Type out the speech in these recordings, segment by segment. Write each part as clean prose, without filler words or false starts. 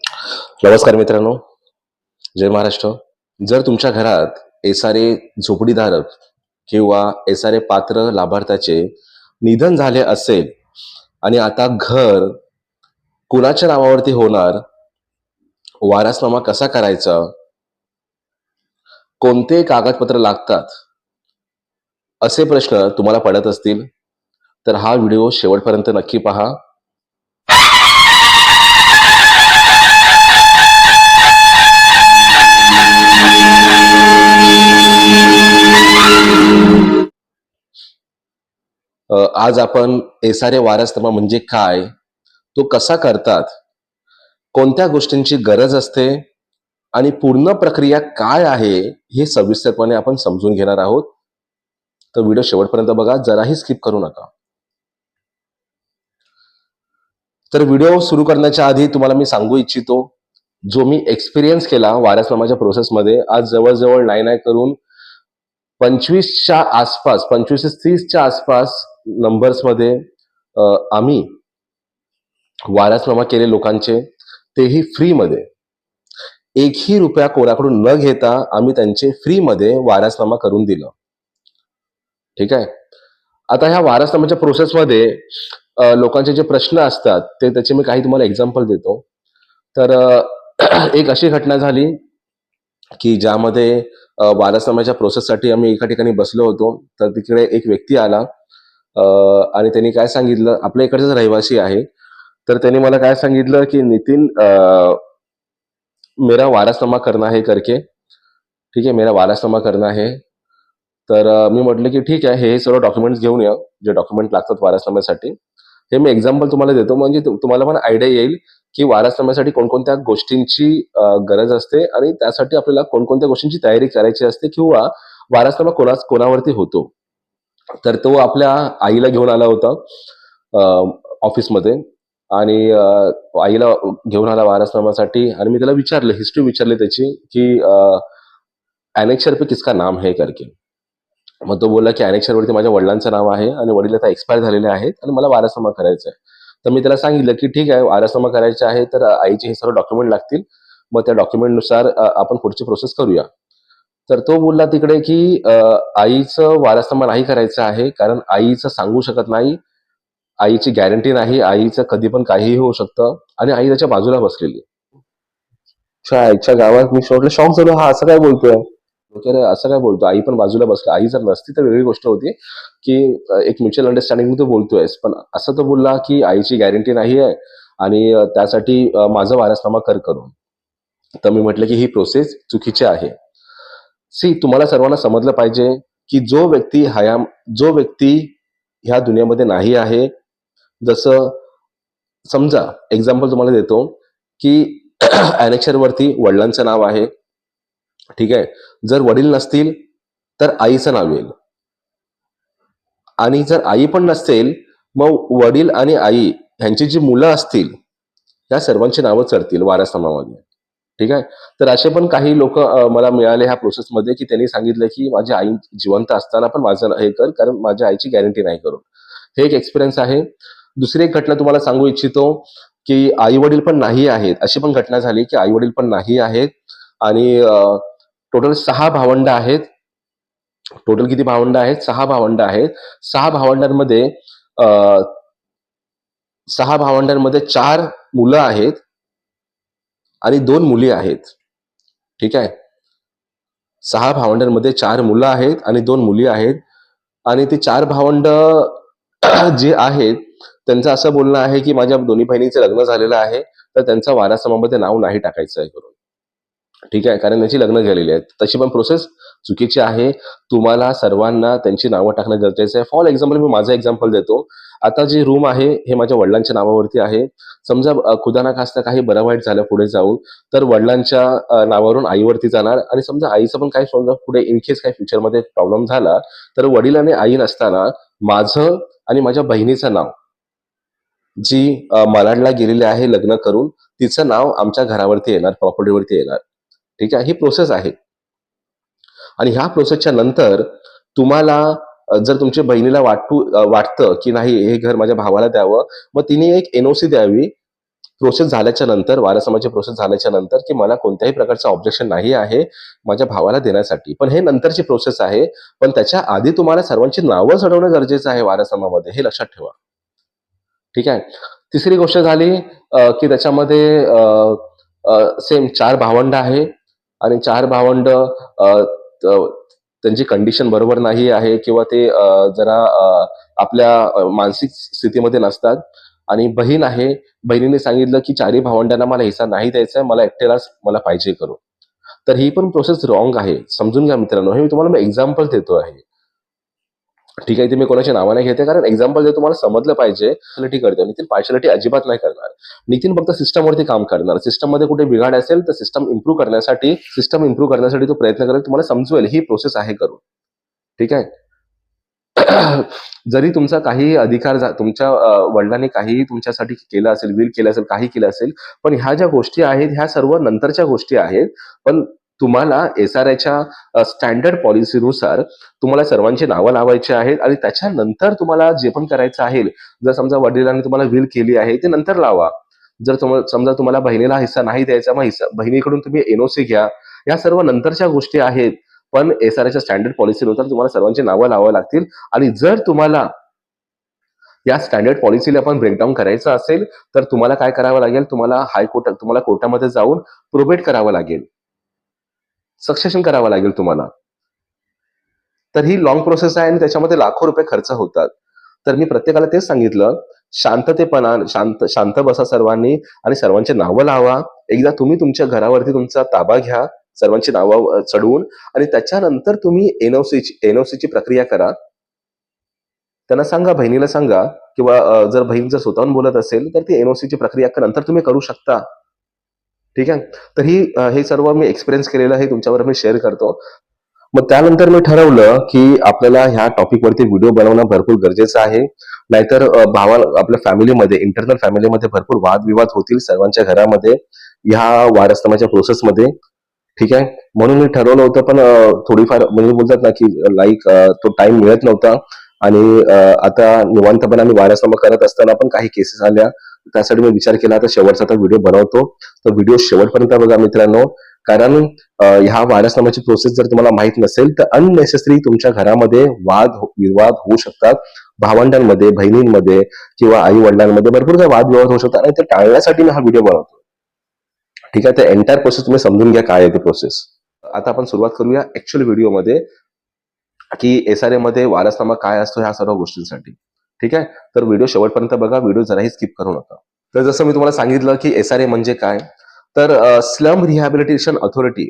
नमस्कार मित्रांनो, जय महाराष्ट्र. जर तुमच्या घरात एसारे झोपडीधारक किंवा एसारे पात्र लाभार्थ्याचे निधन झाले असेल आणि आता घर कुणाच्या नावावरती होणार, वारसनामा कसा करायचा, कोणते कागदपत्र लागतात, असे प्रश्न तुम्हाला पडत असतील तर हा व्हिडिओ शेवटपर्यंत नक्की पहा. आज आपण एसारे वारसनामा म्हणजे काय, तो कसा करतात, कोणत्या गोष्टींची गरज असते आणि पूर्ण प्रक्रिया काय आहे हे सविस्तरपणे आपण समजून घेणार आहोत. तर व्हिडिओ शेवटपर्यंत बघा, जराही स्किप करू नका. तर व्हिडिओ सुरू करण्याच्या आधी तुम्हाला मी सांगू इच्छितो, जो मी एक्सपिरियन्स केला वारसनामाच्या प्रोसेसमध्ये, आज जवळजवळ नाही करून 25च्या आसपास, 25 ते 30च्या आसपास नंबर्समध्ये आम्ही वारसनामा केले लोकांचे, तेही फ्रीमध्ये. एकही रुपया कोणाकडून न घेता आम्ही त्यांचे फ्रीमध्ये वारसनामा करून दिलं. ठीक आहे. आता ह्या वारसनामाच्या प्रोसेसमध्ये लोकांचे जे प्रश्न असतात ते त्याचे मी काही तुम्हाला एक्झाम्पल देतो. तर एक अशी घटना झाली की ज्यामध्ये वारसनामाच्या प्रोसेससाठी आम्ही एका ठिकाणी बसलो होतो. तर तिकडे एक व्यक्ती आला आणि त्यांनी काय सांगितलं, आपल्या इकडचाच रहिवासी आहे. तर त्यांनी मला काय सांगितलं की नितीन, मेरा वारसनामा करना है करके, ठीक आहे, मेरा वारसनामा करना है. तर मी म्हटलं की ठीक आहे, हे सर्व डॉक्युमेंट्स घेऊन या, जे डॉक्युमेंट लागतात वारसनाम्यासाठी. हे मी एक्झाम्पल तुम्हाला देतो, म्हणजे तुम्हाला पण आयडिया येईल की वारसनाम्यासाठी कोणकोणत्या गोष्टींची गरज असते आणि त्यासाठी आपल्याला कोणकोणत्या गोष्टींची तयारी करायची असते किंवा वारसनामा कोणावरती होतो. तर तो आपल्या आईला घेऊन आला होता ऑफिसमध्ये आणि आईला घेऊन आला वारसनामासाठी. आणि मी त्याला विचारलं, हिस्ट्री विचारली त्याची की एनेक्चर पे किसका नाम है करके. मग तो बोलला की अनेक्षरवरती माझ्या वडिलांचं नाव आहे आणि वडील आता एक्सपायर झालेले आहेत आणि मला वारसनामा करायचा आहे. तर मी त्याला सांगितलं की ठीक आहे, वारसनामा करायचा आहे तर आईचे हे सर्व डॉक्युमेंट लागतील, मग त्या डॉक्युमेंटनुसार आपण पुढची प्रोसेस करूया. तर तो बोलला तिकडे की आईचं वारसनामा नाही करायचं आहे, कारण आईचं सांगू शकत नाही, आईची गॅरंटी नाही, आईचं कधी पण काहीही होऊ शकतं. आणि आई त्याच्या बाजूला बसलेली. आईच्या गावात मी शेवटला शॉक झालो, हा असं काय बोलतोय. वगैरे असं काय बोलतो, आई पण बाजूला बसला. आई जर नसती तर वेगळी गोष्ट होती की एक म्युच्युअल अंडरस्टँडिंग तो बोलतोयस, पण असं तो बोलला की आईची गॅरंटी नाही आहे आणि त्यासाठी माझा वारसनामा कर करून. तर मी म्हटलं की ही प्रोसेस चुकीची आहे. तुम्हाला सर्वांना समजलं पाहिजे की जो व्यक्ती ह्या दुनियामध्ये नाही आहे, जसं समजा एक्झाम्पल तुम्हाला देतो की अनेक्षर वरती वडिलांचं नाव आहे, ठीक आहे. जर वडील नसतील तर आईचं नाव येईल, आणि जर आई पण नसेल मग वडील आणि आई ह्यांची जी मुलं असतील त्या सर्वांची नावं चढतील वारसनामामध्ये. ठीक आहे. तर असे पण काही लोक मला मिळाले ह्या प्रोसेसमध्ये की त्यांनी सांगितलं की माझी आई जिवंत असताना पण माझं हे कर, कारण माझ्या आईची गॅरंटी नाही करून. हे एक एक्सपिरियन्स आहे. दुसरी एक घटना तुम्हाला सांगू इच्छितो की आई वडील पण नाही आहेत, अशी पण घटना झाली की आई वडील पण नाही आहेत आणि टोटल 6 भावंड आहेत. टोटल किती भावंड आहेत? 6 भावंड आहेत. 6 भावंडांमध्ये अ, 6 भावंडांमध्ये 4 मुलं आहेत आणि 2 मुली आहेत. ठीक आहे. 6 भावंडांमध्ये 4 मुलं आहेत आणि 2 मुली आहेत. आणि ते 4 भावंड जे आहेत त्यांचं असं बोलणं आहे की माझ्या दोन्ही बहिणीचं लग्न झालेलं आहे, तर त्यांचा वारसनामामध्ये नाव नाही टाकायचं आहे करून. ठीक आहे, कारण त्यांची लग्न झालेली आहेत. तशी पण प्रोसेस चुकीची आहे. तुम्हाला सर्वांना त्यांची नावं टाकणं गरजेचं आहे. फॉर एक्झाम्पल मी माझं एक्झाम्पल देतो. आता जी रूम आहे हे माझ्या वडिलांच्या नावावरती आहे. समजा खुदा ना खास्ता काही बरं वाईट झालं पुढे जाऊन, तर वडिलांच्या नावावरून आईवरती जाणार. आणि समजा आईचं पण काही समजा पुढे इन केस काही फ्युचरमध्ये प्रॉब्लेम झाला, तर वडील आणि आई नसताना माझं आणि माझ्या बहिणीचं नाव, जी मालाडला गेलेली आहे लग्न करून, तिचं नाव आमच्या घरावरती येणार, प्रॉपर्टीवरती येणार. ठीक आहे. ही प्रोसेस आहे. आणि ह्या प्रोसेसच्या नंतर तुम्हाला जर तुमच्या बहिणीला वाटतं की नाही हे घर माझ्या भावाला द्यावं, मग तिने एक एनओसी द्यावी प्रोसेस झाल्याच्या नंतर, वारसनामाची प्रोसेस झाल्याच्या नंतर, की मला कोणत्याही प्रकारचं ऑब्जेक्शन नाही आहे माझ्या भावाला देण्यासाठी. पण हे नंतरची प्रोसेस आहे. पण त्याच्या आधी तुम्हाला सर्वांची नावं चढवणं गरजेचं आहे वारसनामामध्ये, हे लक्षात ठेवा. ठीक आहे. तिसरी गोष्ट झाली की त्याच्यामध्ये सेम 4 भावंड आहे आणि 4 भावंड त्यांची कंडिशन बरोबर नाही आहे किंवा ते जरा आपल्या मानसिक स्थितीमध्ये नसतात. आणि बहीण आहे, बहिणीने सांगितलं की 4ही भावंडांना मला हिस्सा नाही द्यायचा आहे, मला एकट्यालाच मला पाहिजे करून. तर ही पण प्रोसेस रॉंग आहे. समजून घ्या मित्रांनो, हे मी तुम्हाला एक्झाम्पल देतो आहे. ठीक आहे, ते मी कोणाच्या नावाने घेते कारण एक्झाम्पल जे तुम्हाला समजलं पाहिजे. पार्शालिटी करतो नितीन, पार्शालिटी अजिबात नाही करणार. नितीन फक्त सिस्टमवरती काम करणार. सिस्टममध्ये कुठे बिघाड असेल तर सिस्टम इम्प्रूव्ह करण्यासाठी तो प्रयत्न करेल, तुम्हाला समजवेल ही प्रोसेस आहे करून. ठीक आहे. जरी तुमचा काही अधिकार तुमच्या वडिलांनी काहीही तुमच्यासाठी केलं असेल, विल केलं असेल, काही केलं असेल, पण ह्या ज्या गोष्टी आहेत ह्या सर्व नंतरच्या गोष्टी आहेत. पण तुम्हाला SRIच्या स्टँडर्ड पॉलिसीनुसार तुम्हाला सर्वांची नावं लावायची आहेत आणि त्याच्यानंतर तुम्हाला जे पण करायचं आहे, जर समजा वडिलांनी तुम्हाला विल केली आहे ते नंतर लावा. जर समजा तुम्हाला बहिणीला हिस्सा नाही द्यायचा, मग बहिणीकडून तुम्ही NOC घ्या. या सर्व नंतरच्या गोष्टी आहेत. पण SRIच्या स्टँडर्ड पॉलिसीनुसार तुम्हाला सर्वांची नावं लावावी लागतील. आणि जर तुम्हाला या स्टँडर्ड पॉलिसीला पण ब्रेकडाऊन करायचं असेल तर तुम्हाला काय करावं लागेल, तुम्हाला कोर्टामध्ये जाऊन प्रोबेट करावं लागेल, सक्सेशन करावं लागेल तुम्हाला. तर ही लॉंग प्रोसेस आहे आणि त्याच्यामध्ये लाखो रुपये खर्च होतात. तर मी प्रत्येकाला तेच सांगितलं, शांत बसा सर्वांनी आणि सर्वांची नावं लावा. एकदा तुम्ही तुमच्या घरावरती तुमचा ताबा घ्या, सर्वांची नावं चढवून, आणि त्याच्यानंतर तुम्ही NOCची प्रक्रिया करा. त्यांना सांगा, बहिणीला सांगा किंवा जर बहीण जर स्वतःहून बोलत असेल तर ती NOCची प्रक्रिया नंतर तुम्ही करू शकता. ठीक आहे. तर हे सर्व मी एक्सपिरियन्स केलेलं हे तुमच्यावर मी शेअर करतो. मग त्यानंतर मी ठरवलं की आपल्याला ह्या टॉपिकवरती व्हिडिओ बनवणं भरपूर गरजेचं आहे. नाहीतर आपल्या फॅमिलीमध्ये, इंटरनल फॅमिलीमध्ये भरपूर वादविवाद होतील सर्वांच्या घरामध्ये ह्या वारसनामाच्या प्रोसेसमध्ये. ठीक आहे. म्हणून मी ठरवलं होतं, पण थोडीफार म्हणजे बोलतात ना की तो टाइम मिळत नव्हता. आणि आता निवांतपणे आम्ही वारसनामा करत असताना पण काही केसेस आल्या. त्यासाठी मी विचार केला आता शेवटचा व्हिडिओ बनवतो. तर व्हिडिओ शेवटपर्यंत बघा मित्रांनो. कारण ह्या वारसनामाची प्रोसेस जर तुम्हाला माहित नसेल तर अननेसेसरी तुमच्या घरामध्ये विवाद होऊ शकतात. भावंडांमध्ये, बहिणींमध्ये किंवा आई वडिलांमध्ये भरपूर काही वादविवाद होऊ शकतात आणि ते टाळण्यासाठी मी हा व्हिडिओ बनवतो. ठीक आहे. तर एंटायर प्रोसेस तुम्ही समजून घ्या काय आहे ती प्रोसेस. आता आपण सुरुवात करूया ऍक्च्युअल व्हिडिओमध्ये की SRA मध्ये वारसनामा काय असतो ह्या सर्व गोष्टींसाठी. ठीक आहे. तर व्हिडिओ शेवटपर्यंत बघा, व्हिडिओ जराही स्किप करू नका. तर जसं मी तुम्हाला सांगितलं की SRA म्हणजे काय, तर स्लम रिहॅबिलिटेशन ऑथॉरिटी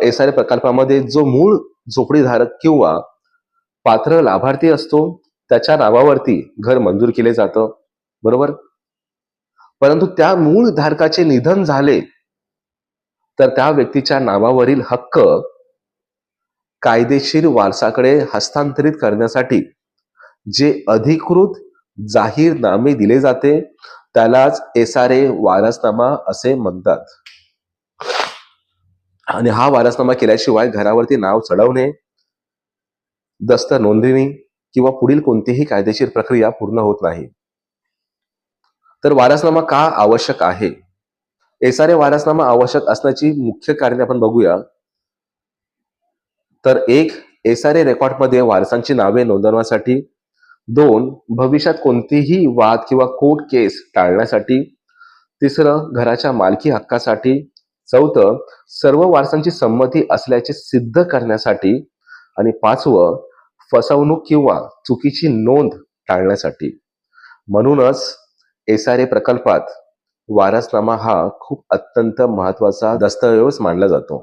SRA प्रकल्पामध्ये जो मूळ झोपडीधारक किंवा पात्र लाभार्थी असतो त्याच्या नावावरती घर मंजूर केले जातं, बरोबर. परंतु त्या मूळ धारकाचे निधन झाले तर त्या व्यक्तीच्या नावावरील हक्क कायदेशीर वारसाकडे हस्तांतरित करण्यासाठी जे अधिकृत जाहीरनामे दिले जाते त्यालाच SRA वारसनामा असे म्हणतात. आणि हा वारसनामा केल्याशिवाय घरावरती नाव चढवणे, दस्त नोंदणी किंवा पुढील कोणतीही कायदेशीर प्रक्रिया पूर्ण होत नाही. तर वारसनामा का आवश्यक आहे? SRA वारसनामा आवश्यक असण्याची मुख्य कारणे आपण बघूया. तर 1, SRA रेकॉर्डमध्ये वारसांची नावे नोंदवण्यासाठी. 2, भविष्यात कोणतीही वाद किंवा कोर्ट केस टाळण्यासाठी. 3, घराच्या मालकी हक्कासाठी. 4, सर्व वारसांची संमती असल्याचे सिद्ध करण्यासाठी. आणि 5, फसवणूक किंवा चुकीची नोंद टाळण्यासाठी. म्हणूनच SRA प्रकल्पात वारसनामा हा खूप अत्यंत महत्वाचा दस्तऐवज मानला जातो.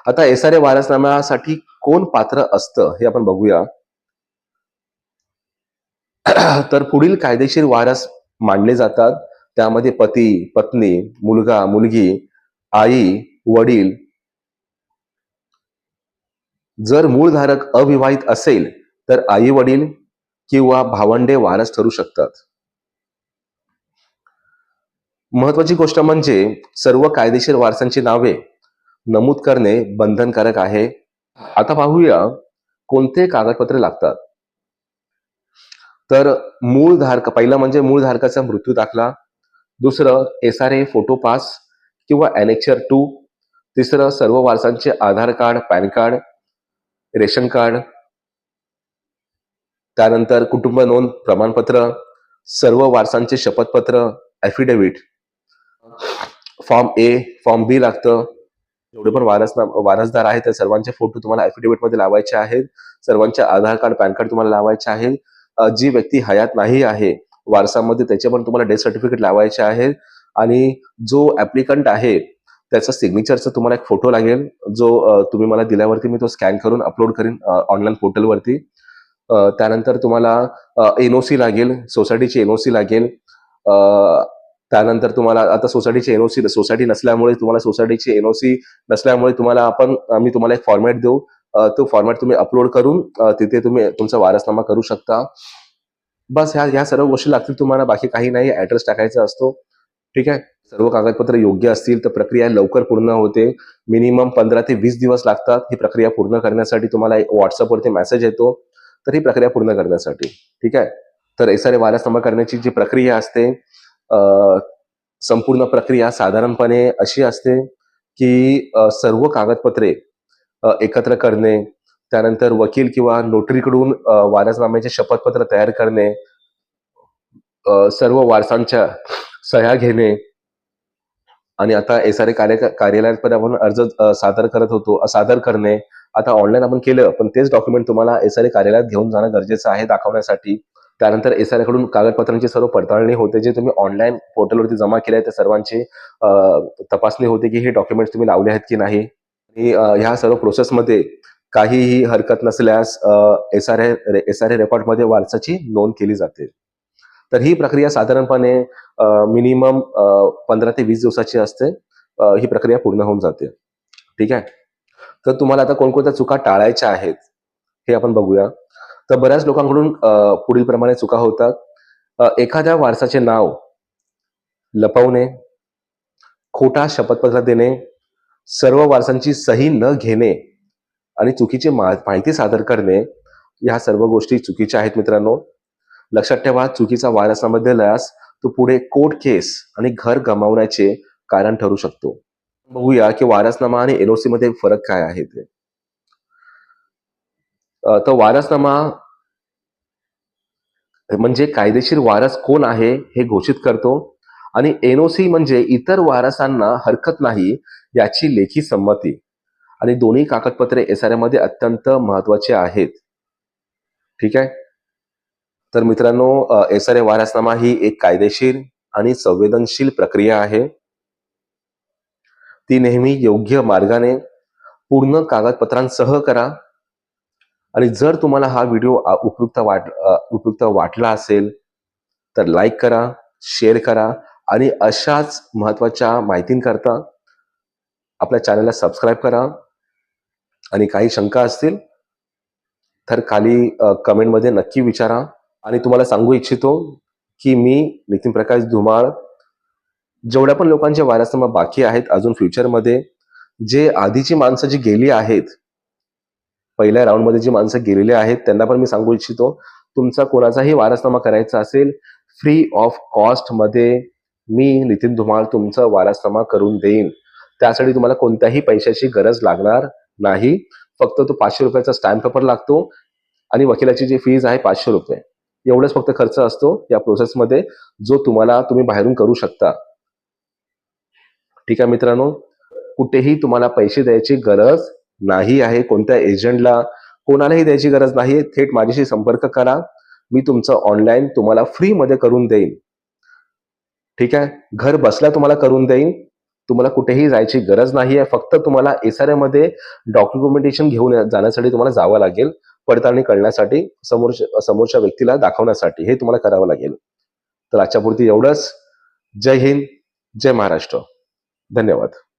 आता SRA वारसनाम्यासाठी कोण पात्र असतं हे आपण बघूया. तर पुढील कायदेशीर वारस मानले जातात. त्यामध्ये पती, पत्नी, मुलगा, मुलगी, आई, वडील. जर मूळधारक अविवाहित असेल तर आई वडील किंवा भावंडे वारस ठरू शकतात. महत्वाची गोष्ट म्हणजे सर्व कायदेशीर वारसांची नावे नमूद करणे बंधनकारक आहे. आता पाहूया कोणते कागदपत्रे लागतात. तर पहिला म्हणजे मूळ धारकाचा मृत्यू दाखला. दुसरं SRA फोटो पास किंवा ॲनेक्चर 2. तिसरं सर्व वारसांचे Aadhaar card, PAN card, ration card. त्यानंतर कुटुंब नोंद प्रमाणपत्र, सर्व वारसांचे शपथपत्र, affidavit. Form A, form B लागतं. जेवढे पण वारसदार आहेत त्या सर्वांचे फोटो तुम्हाला ॲफिडेव्हिट मध्ये लावायचे आहेत. सर्वांचे आधार कार्ड, पॅन कार्ड तुम्हाला लावायचे आहे. जी व्यक्ती हयात नाही आहे वारसामध्ये त्याचे पण तुम्हाला डेथ सर्टिफिकेट लावायचे आहे. आणि जो ऍप्लिकंट आहे त्याचा सिग्नेचरचा तुम्हाला एक फोटो लागेल, जो तुम्ही मला दिल्यावरती मी तो स्कॅन करून अपलोड करीन ऑनलाईन पोर्टलवरती. त्यानंतर तुम्हाला NOC लागेल, सोसायटीची NOC लागेल. त्यानंतर तुम्हाला आता सोसायटीची NOC, सोसायटी नसल्यामुळे तुम्हाला सोसायटीची NOC नसल्यामुळे मी तुम्हाला एक फॉर्मॅट देऊ. तो फॉर्मॅट तुम्ही अपलोड करून तिथे तुम्ही तुमचा वारसनामा करू शकता. बस ह्या सर्व गोष्टी लागतील तुम्हाला, बाकी काही नाही. ऍड्रेस टाकायचा असतो. ठीक आहे. सर्व कागदपत्र योग्य असतील तर प्रक्रिया लवकर पूर्ण होते. मिनिमम 15 ते 20 दिवस लागतात ही प्रक्रिया पूर्ण करण्यासाठी. तुम्हाला व्हॉट्सअपवरती मेसेज येतो तर ही प्रक्रिया पूर्ण करण्यासाठी. ठीक आहे. तर SRA वारसनामा करण्याची जी प्रक्रिया असते, संपूर्ण प्रक्रिया साधारणपणे अशी असते की सर्व कागदपत्रे एकत्र करणे, त्यानंतर वकील किंवा नोटरीकडून वारसनाम्याचे शपथपत्र तयार करणे, सर्व वारसांच्या सह्या घेणे, आणि आता SRA कार्यालयात पण आपण अर्ज सादर करणे. आता ऑनलाईन आपण केलं पण तेच डॉक्युमेंट तुम्हाला SRA कार्यालयात घेऊन जाणं गरजेचं आहे दाखवण्यासाठी. त्यानंतर SRA कडून कागदपत्रांची सर्व पडताळणी होते. जे तुम्ही ऑनलाईन पोर्टलवरती जमा केले त्या सर्वांची तपासणी होते की हे डॉक्युमेंट्स तुम्ही लावले आहेत की नाही. आणि ह्या सर्व प्रोसेसमध्ये काहीही हरकत नसल्यास SRA रेकॉर्डमध्ये वारसाची नोंद केली जाते. तर ही प्रक्रिया साधारणपणे मिनिमम 15 ते 20 दिवसाची असते. ही प्रक्रिया पूर्ण होऊन जाते. ठीक आहे. तर तुम्हाला आता कोणकोणत्या चुका टाळायच्या आहेत हे आपण बघूया. तर बऱ्याच लोकांकडून पुढील प्रमाणे चुका होतात. एखाद्या वारसाचे नाव लपवणे, खोटा शपथपत्र देणे, सर्व वारसांची सही न घेणे आणि चुकीची माहिती सादर करणे, या सर्व गोष्टी चुकीच्या आहेत मित्रांनो. लक्षात ठेवा, चुकीचा वारसनामा दिल्यास तो पुढे कोर्ट केस आणि घर गमावण्याचे कारण ठरू शकतो. बघूया की वारसनामा आणि NOC मध्ये फरक काय आहे ते. तर वारसनामा म्हणजे कायदेशीर वारस कोण आहे हे घोषित करतो, आणि NOC म्हणजे इतर वारसांना हरकत नाही याची लेखी संमती. आणि दोन्ही कागदपत्रे SRA मध्ये अत्यंत महत्वाचे आहेत. ठीक आहे. तर मित्रांनो, SRA वारसनामा ही एक कायदेशीर आणि संवेदनशील प्रक्रिया आहे. ती नेहमी योग्य मार्गाने पूर्ण कागदपत्रांसह करा. आणि जर तुम्हाला हा व्हिडिओ उपयुक्त वाटला असेल तर लाईक करा, शेअर करा, आणि अशाच महत्वाच्या माहितींकरता आपल्या चॅनलला सबस्क्राईब करा. आणि काही शंका असतील तर खाली कमेंटमध्ये नक्की विचारा. आणि तुम्हाला सांगू इच्छितो की मी नितीन प्रकाश धुमाळ, जेवढ्या पण लोकांचे वारसनामा बाकी आहेत अजून फ्युचरमध्ये, जे आधीची माणसं जी गेली आहेत, पहिल्या राऊंडमध्ये जी माणसं गेलेली आहेत, त्यांना पण मी सांगू इच्छितो, तुमचा कोणाचाही वारसनामा करायचा असेल फ्री ऑफ कॉस्ट मध्ये मी नितीन धुमाळ तुमचा वारसनामा करून देईन. त्यासाठी तुम्हाला कोणत्याही पैशाची गरज लागणार नाही. फक्त तो 500 रुपयाचा स्टॅम्प पेपर लागतो आणि वकिलाची जी फीज आहे 500 रुपये. एवढंच फक्त खर्च असतो या प्रोसेसमध्ये, जो तुम्ही बाहेरून करू शकता. ठीक आहे मित्रांनो, कुठेही तुम्हाला पैसे द्यायची गरज नाही आहे. कोणत्या एजंटला, कोणालाही द्यायची गरज नाही. थेट माझ्याशी संपर्क करा. मी तुमचं ऑनलाईन तुम्हाला फ्री मध्ये करून देईन. ठीक आहे. घर बसल्या तुम्हाला करून देईन. तुम्हाला कुठेही जायची गरज नाहीये. फक्त तुम्हाला SRA मध्ये डॉक्युमेंटेशन घेऊन जाण्यासाठी तुम्हाला जावं लागेल, पडताळणी करण्यासाठी, समोरच्या व्यक्तीला दाखवण्यासाठी. हे तुम्हाला करावं लागेल. तर आजच्या पुरती एवढंच. जय हिंद, जय महाराष्ट्र. धन्यवाद.